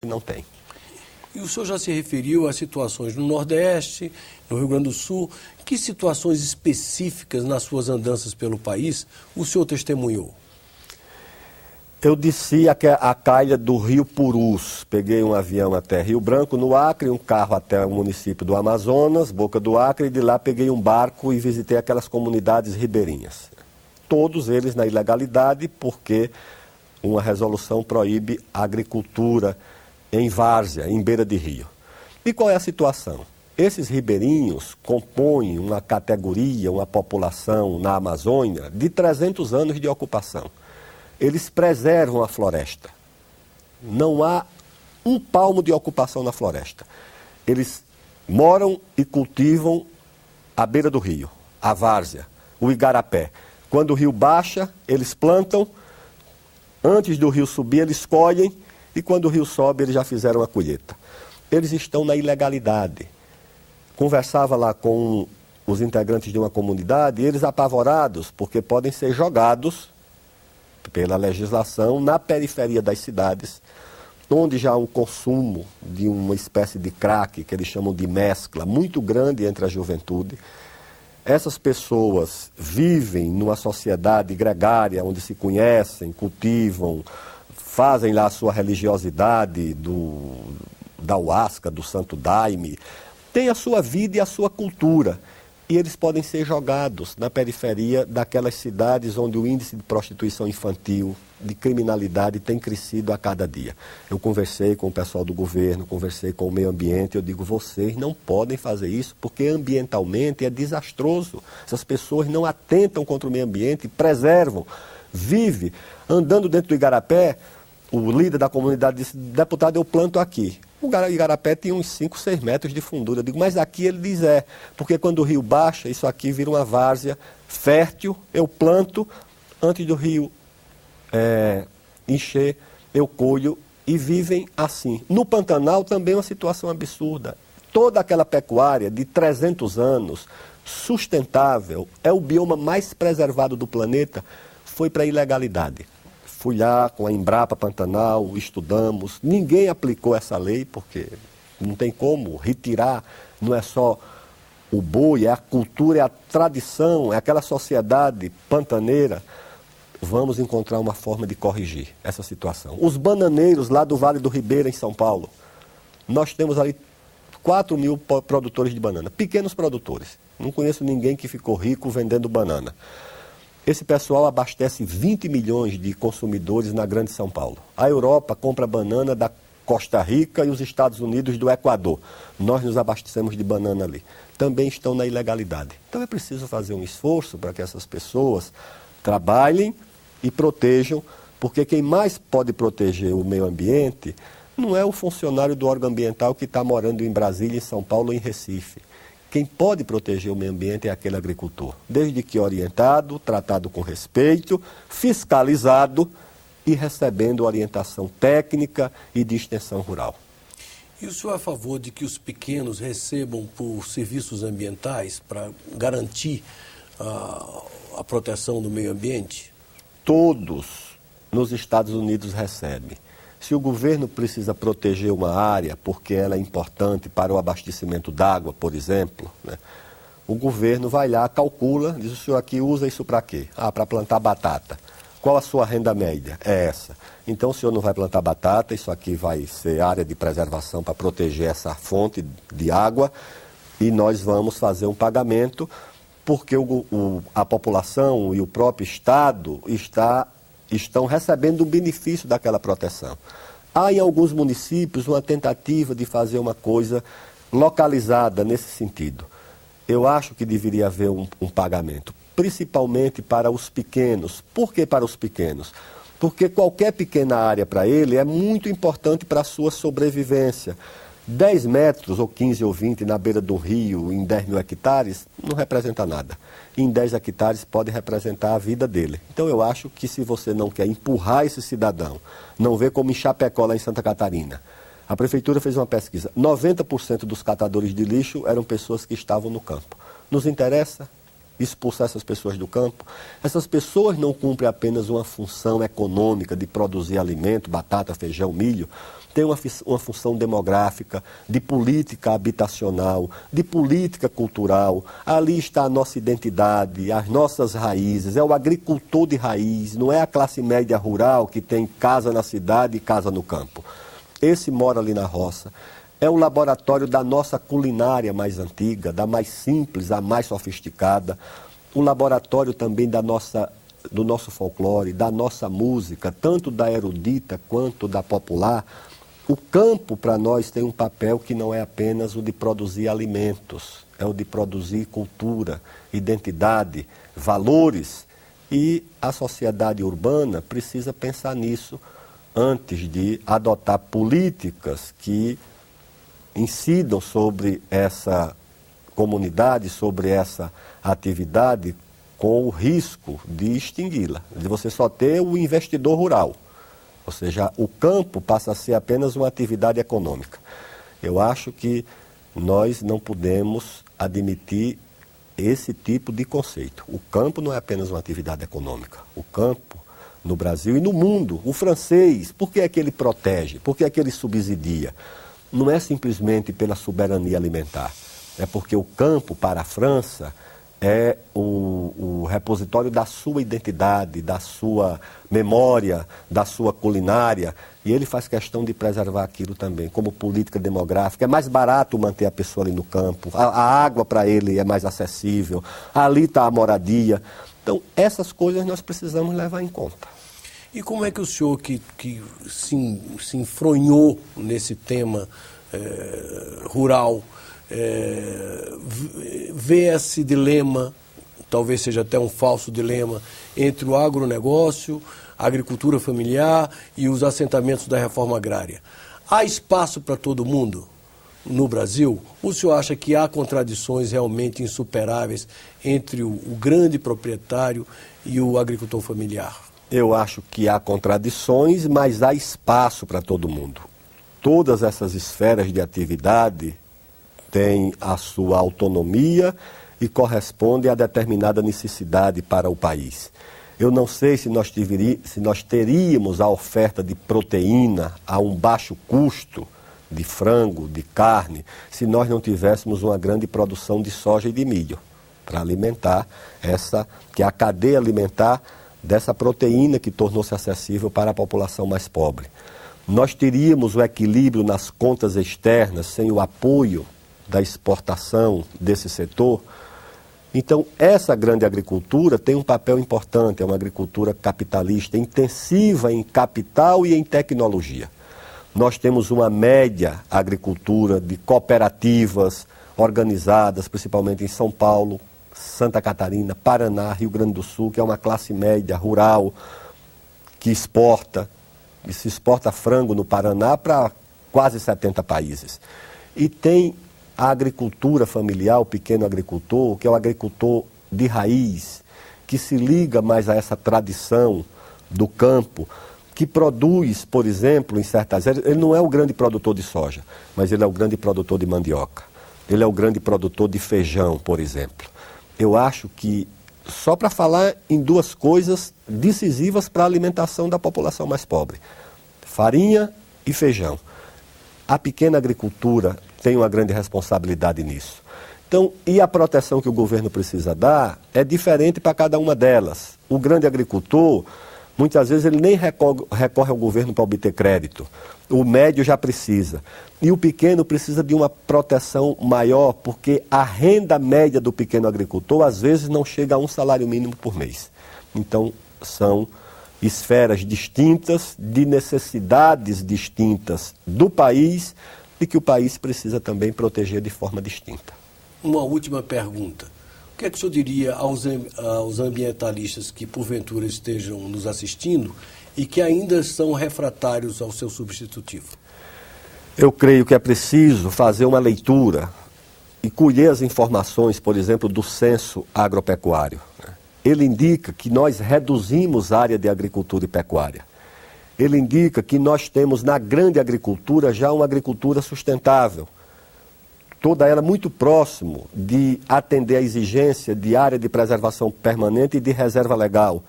não tem. E o senhor já se referiu a situações no Nordeste, no Rio Grande do Sul. Que situações específicas nas suas andanças pelo país o senhor testemunhou? Eu desci a calha do Rio Purus, peguei um avião até Rio Branco, no Acre, um carro até o município do Amazonas, Boca do Acre, e de lá peguei um barco e visitei aquelas comunidades ribeirinhas. Todos eles na ilegalidade, porque uma resolução proíbe a agricultura em várzea, em beira de rio. E qual é a situação? Esses ribeirinhos compõem uma categoria, uma população na Amazônia de 300 anos de ocupação. Eles preservam a floresta. Não há um palmo de ocupação na floresta. Eles moram e cultivam à beira do rio, a várzea, o igarapé. Quando o rio baixa, eles plantam. Antes do rio subir, eles colhem. E quando o rio sobe, eles já fizeram a colheita. Eles estão na ilegalidade. Conversava lá com os integrantes de uma comunidade, e eles apavorados, porque podem ser jogados pela legislação na periferia das cidades, onde já há um consumo de uma espécie de crack, que eles chamam de mescla, muito grande entre a juventude. Essas pessoas vivem numa sociedade gregária, onde se conhecem, cultivam, fazem lá a sua religiosidade da Huasca, do Santo Daime, tem a sua vida e a sua cultura. E eles podem ser jogados na periferia daquelas cidades onde o índice de prostituição infantil, de criminalidade, tem crescido a cada dia. Eu conversei com o pessoal do governo, conversei com o meio ambiente, eu digo, vocês não podem fazer isso, porque ambientalmente é desastroso. Essas pessoas não atentam contra o meio ambiente, preservam, vivem. Andando dentro do igarapé, o líder da comunidade disse, deputado, eu planto aqui. O igarapé tinha uns 5, 6 metros de fundura. Eu digo, mas aqui ele diz porque quando o rio baixa, isso aqui vira uma várzea fértil, eu planto, antes do rio encher, eu colho e vivem assim. No Pantanal também é uma situação absurda. Toda aquela pecuária de 300 anos, sustentável, é o bioma mais preservado do planeta, foi para a ilegalidade. Fui lá com a Embrapa Pantanal, estudamos, ninguém aplicou essa lei, porque não tem como retirar, não é só o boi, é a cultura, é a tradição, é aquela sociedade pantaneira. Vamos encontrar uma forma de corrigir essa situação. Os bananeiros lá do Vale do Ribeira, em São Paulo, nós temos ali 4.000 produtores de banana, pequenos produtores. Não conheço ninguém que ficou rico vendendo banana. Esse pessoal abastece 20 milhões de consumidores na Grande São Paulo. A Europa compra banana da Costa Rica e os Estados Unidos do Equador. Nós nos abastecemos de banana ali. Também estão na ilegalidade. Então é preciso fazer um esforço para que essas pessoas trabalhem e protejam, porque quem mais pode proteger o meio ambiente não é o funcionário do órgão ambiental que está morando em Brasília, em São Paulo ou em Recife. Quem pode proteger o meio ambiente é aquele agricultor, desde que orientado, tratado com respeito, fiscalizado e recebendo orientação técnica e de extensão rural. E o senhor é a favor de que os pequenos recebam por serviços ambientais para garantir a proteção do meio ambiente? Todos nos Estados Unidos recebem. Se o governo precisa proteger uma área porque ela é importante para o abastecimento d'água, por exemplo, né, o governo vai lá, calcula, diz o senhor aqui usa isso para quê? Para plantar batata. Qual a sua renda média? É essa. Então o senhor não vai plantar batata, isso aqui vai ser área de preservação para proteger essa fonte de água e nós vamos fazer um pagamento porque a população e o próprio Estado estão recebendo o benefício daquela proteção. Há em alguns municípios uma tentativa de fazer uma coisa localizada nesse sentido. Eu acho que deveria haver um pagamento, principalmente para os pequenos. Por que para os pequenos? Porque qualquer pequena área para ele é muito importante para a sua sobrevivência. 10 metros, ou 15 ou 20, na beira do rio, em 10 mil hectares, não representa nada. Em 10 hectares pode representar a vida dele. Então eu acho que se você não quer empurrar esse cidadão, não vê como em Chapecó, lá em Santa Catarina, a prefeitura fez uma pesquisa, 90% dos catadores de lixo eram pessoas que estavam no campo. Nos interessa expulsar essas pessoas do campo? Essas pessoas não cumprem apenas uma função econômica de produzir alimento, batata, feijão, milho, tem uma função demográfica, de política habitacional, de política cultural. Ali está a nossa identidade, as nossas raízes, é o agricultor de raiz, não é a classe média rural que tem casa na cidade e casa no campo. Esse mora ali na roça. É o laboratório da nossa culinária mais antiga, da mais simples à mais sofisticada. O laboratório também do nosso folclore, da nossa música, tanto da erudita quanto da popular. O campo, para nós, tem um papel que não é apenas o de produzir alimentos, é o de produzir cultura, identidade, valores. E a sociedade urbana precisa pensar nisso antes de adotar políticas que incidam sobre essa comunidade, sobre essa atividade, com o risco de extingui-la, de você só ter o investidor rural. Ou seja, o campo passa a ser apenas uma atividade econômica. Eu acho que nós não podemos admitir esse tipo de conceito. O campo não é apenas uma atividade econômica. O campo, no Brasil e no mundo, o francês, por que é que ele protege? Por que é que ele subsidia? Não é simplesmente pela soberania alimentar. É porque o campo, para a França, é o repositório da sua identidade, da sua memória, da sua culinária, e ele faz questão de preservar aquilo também, como política demográfica. É mais barato manter a pessoa ali no campo, a água para ele é mais acessível, ali está a moradia. Então, essas coisas nós precisamos levar em conta. E como é que o senhor, que se enfronhou nesse tema rural, vê esse dilema, talvez seja até um falso dilema, entre o agronegócio, a agricultura familiar e os assentamentos da reforma agrária? Há espaço para todo mundo no Brasil? Ou o senhor acha que há contradições realmente insuperáveis entre o grande proprietário e o agricultor familiar? Eu acho que há contradições, mas há espaço para todo mundo. Todas essas esferas de atividade têm a sua autonomia e correspondem a determinada necessidade para o país. Eu não sei se nós teríamos a oferta de proteína a um baixo custo de frango, de carne, se nós não tivéssemos uma grande produção de soja e de milho para alimentar que é a cadeia alimentar dessa proteína que tornou-se acessível para a população mais pobre. Nós teríamos o equilíbrio nas contas externas sem o apoio da exportação desse setor. Então, essa grande agricultura tem um papel importante, é uma agricultura capitalista, intensiva em capital e em tecnologia. Nós temos uma média agricultura de cooperativas organizadas, principalmente em São Paulo, Santa Catarina, Paraná, Rio Grande do Sul, que é uma classe média rural que exporta, e se exporta frango no Paraná para quase 70 países. E tem a agricultura familiar, o pequeno agricultor, que é o agricultor de raiz, que se liga mais a essa tradição do campo, que produz, por exemplo, em certas áreas, ele não é o grande produtor de soja, mas ele é o grande produtor de mandioca. Ele é o grande produtor de feijão, por exemplo. Eu acho que, só para falar em duas coisas decisivas para a alimentação da população mais pobre, farinha e feijão. A pequena agricultura tem uma grande responsabilidade nisso. Então, e a proteção que o governo precisa dar é diferente para cada uma delas. O grande agricultor, muitas vezes, ele nem recorre ao governo para obter crédito. O médio já precisa. E o pequeno precisa de uma proteção maior, porque a renda média do pequeno agricultor, às vezes, não chega a um salário mínimo por mês. Então, são esferas distintas, de necessidades distintas do país, e que o país precisa também proteger de forma distinta. Uma última pergunta. O que é que o senhor diria aos ambientalistas que, porventura, estejam nos assistindo e que ainda são refratários ao seu substitutivo? Eu creio que é preciso fazer uma leitura e colher as informações, por exemplo, do censo agropecuário. Ele indica que nós reduzimos a área de agricultura e pecuária. Ele indica que nós temos na grande agricultura já uma agricultura sustentável. toda ela muito próximo de atender a exigência de área de preservação permanente e de reserva legal.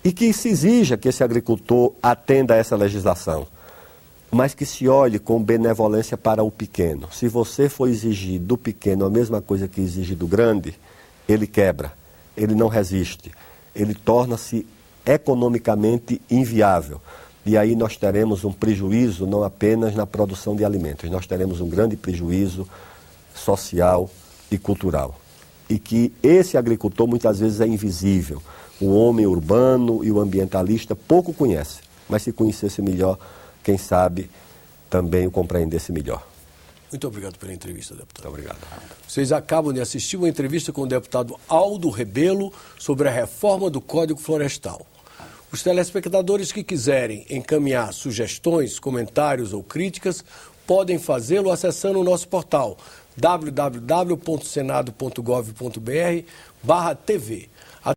E que se exija que esse agricultor atenda a essa legislação, mas que se olhe com benevolência para o pequeno. Se você for exigir do pequeno a mesma coisa que exige do grande, ele quebra, ele não resiste, ele torna-se economicamente inviável. E aí nós teremos um prejuízo não apenas na produção de alimentos, nós teremos um grande prejuízo social e cultural. E que esse agricultor muitas vezes é invisível. O homem urbano e o ambientalista pouco conhece, mas se conhecesse melhor, quem sabe também o compreendesse melhor. Muito obrigado pela entrevista, deputado. Muito obrigado. Vocês acabam de assistir uma entrevista com o deputado Aldo Rebelo sobre a reforma do Código Florestal. Os telespectadores que quiserem encaminhar sugestões, comentários ou críticas podem fazê-lo acessando o nosso portal www.senado.gov.br/TV.